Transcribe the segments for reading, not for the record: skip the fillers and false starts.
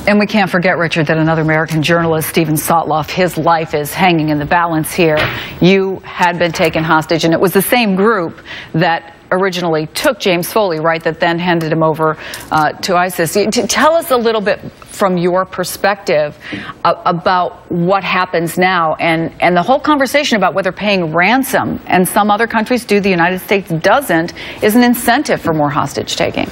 And we can't forget, Richard, that another American journalist, Stephen Sotloff, his life is hanging in the balance here. You had been taken hostage, and it was the same group that originally took James Foley, right, that then handed him over to ISIS. Tell us a little bit from your perspective about what happens now and the whole conversation about whether paying ransom, and some other countries do, the United States doesn't, is an incentive for more hostage taking.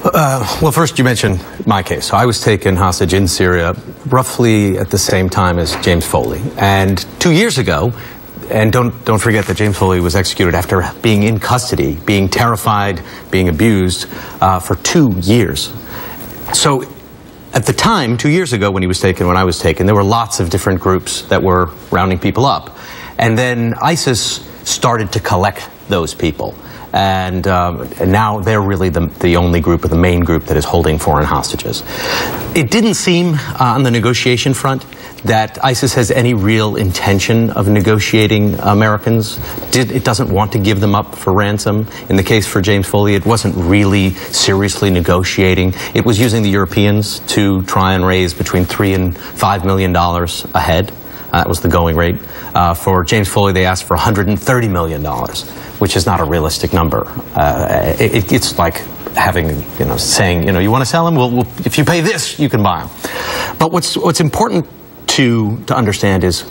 Well, first you mentioned my case. So I was taken hostage in Syria roughly at the same time as James Foley. And 2 years ago, and don't forget that James Foley was executed after being in custody, being terrified, being abused for 2 years. So at the time, 2 years ago when he was taken, when I was taken, there were lots of different groups that were rounding people up. And then ISIS started to collect those people. And now they're really the only group, or the main group, that is holding foreign hostages. It didn't seem on the negotiation front that ISIS has any real intention of negotiating Americans. It doesn't want to give them up for ransom. In the case for James Foley, it wasn't really seriously negotiating. It was using the Europeans to try and raise between $3 and $5 million a head. That was the going rate. For James Foley, they asked for $130 million, which is not a realistic number. It's like having, saying, you want to sell him? Well, if you pay this, you can buy him. But what's important to understand is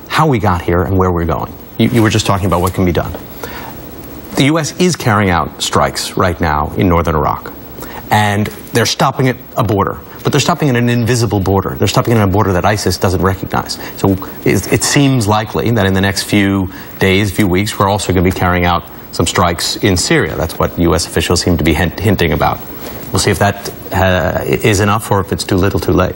how we got here and where we're going. You were just talking about what can be done. The U.S. is carrying out strikes right now in northern Iraq, and they're stopping at a border. But they're stopping at an invisible border. They're stopping at a border that ISIS doesn't recognize. So it seems likely that in the next few days, few weeks, we're also going to be carrying out some strikes in Syria. That's what U.S. officials seem to be hinting about. We'll see if that is enough or if it's too little too late.